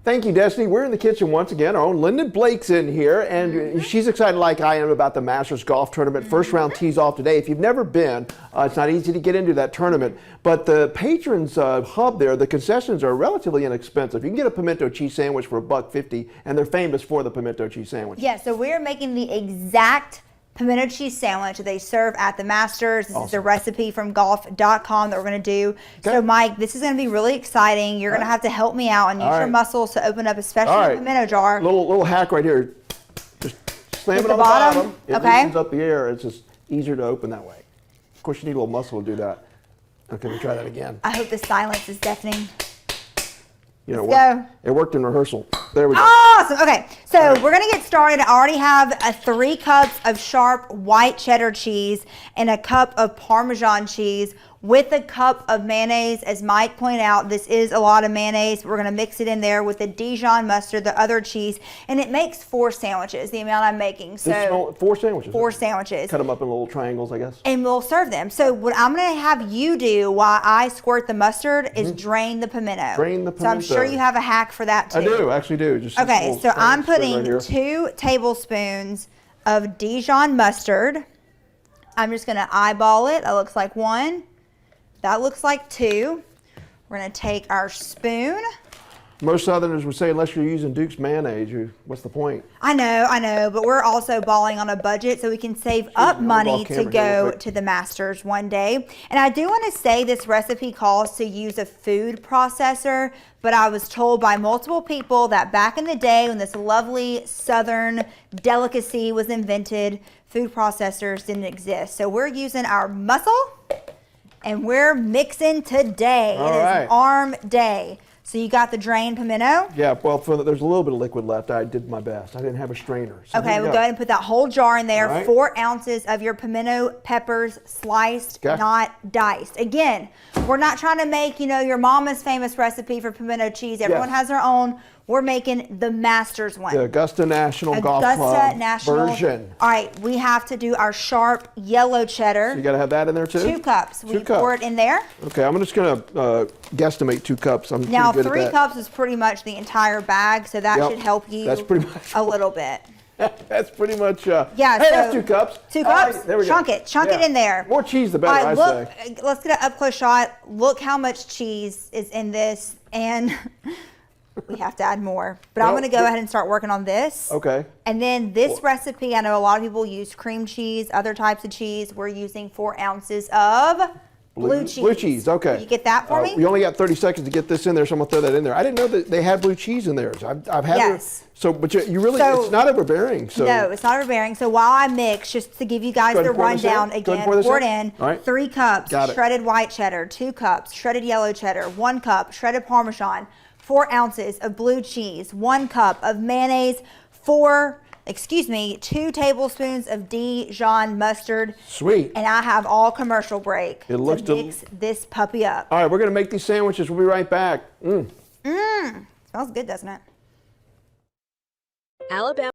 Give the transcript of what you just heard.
Thank you, Destiny. We're in the kitchen once again. Our own Lyndon Blake's in here, and she's excited like I am about the Masters Golf Tournament. First round tees off today. If you've never been, it's not easy to get into that tournament, but the patrons hub there, the concessions are relatively inexpensive. You can get a pimento cheese sandwich for $1.50, and they're famous for the pimento cheese sandwich. Yeah, so we're making the exact pimento cheese sandwich that they serve at the Masters. This is a recipe from golf.com that we're going to do. Okay. So Mike, this is going to be really exciting. You're going to have to help me out and use your muscles to open up especially the pimento jar. Little hack right here. Just slam it on the bottom. It loosens up the air. It's just easier to open that way. Of course, you need a little muscle to do that. Okay, we'll try that again. I hope the silence is deafening. You know, it worked in rehearsal. There we go. Awesome. Okay, so we're going to get started. I already have 3 cups of sharp white cheddar cheese and a cup of Parmesan cheese with a cup of mayonnaise. As Mike pointed out, this is a lot of mayonnaise. We're going to mix it in there with the Dijon mustard, the other cheese, and it makes 4 sandwiches, the amount I'm making. So 4 sandwiches? 4 sandwiches. Cut them up in little triangles, I guess. And we'll serve them. So what I'm going to have you do while I squirt the mustard is drain the pimento. Drain the pimento. So I'm sure you have a hack for that too. I do, actually do. Just okay, so I'm putting 2 tablespoons of Dijon mustard. I'm just going to eyeball it. That looks like 1. That looks like 2. We're going to take our spoon. Most Southerners would say, unless you're using Duke's mayonnaise, what's the point? I know, but we're also balling on a budget so we can save up money to go to the Masters one day. And I do want to say this recipe calls to use a food processor, but I was told by multiple people that back in the day when this lovely Southern delicacy was invented, food processors didn't exist. So we're using our muscle. And we're mixing today. It is arm day. So you got the drained pimento? Yeah, well, there's a little bit of liquid left. I did my best. I didn't have a strainer. So okay, we'll go ahead and put that whole jar in there. 4 ounces of your pimento peppers sliced, not diced. Again, we're not trying to make, your mama's famous recipe for pimento cheese. Everyone has their own. We're making the Masters one. The Augusta National Golf Club version. All right, we have to do our sharp yellow cheddar. So you got to have that in there too? 2 cups. We pour it in there. Okay, I'm just going to guesstimate 2 cups. I'm now 3 cups is pretty much the entire bag, so that should help you a little bit. That's pretty much, hey, that's 2 cups. 2 cups, there we chunk it in there. More cheese the better, look, let's get an up close shot. Look how much cheese is in this, and we have to add more. But I'm gonna go ahead and start working on this. Okay. And then this recipe, I know a lot of people use cream cheese, other types of cheese. We're using 4 ounces of blue cheese. Blue cheese, okay. Will you get that for me? We only got 30 seconds to get this in there, so I'm gonna throw that in there. I didn't know that they had blue cheese in there. I've had it. So, but you really, it's not overbearing. So. No, it's not overbearing. So while I mix, just to give you guys the rundown again, pour it in. 3 cups shredded white cheddar, 2 cups shredded yellow cheddar, 1 cup shredded Parmesan, 4 ounces of blue cheese, 1 cup of mayonnaise, 2 tablespoons of Dijon mustard. Sweet. And I have all commercial break to mix this puppy up. All right, we're going to make these sandwiches. We'll be right back. Smells good, doesn't it? Alabama.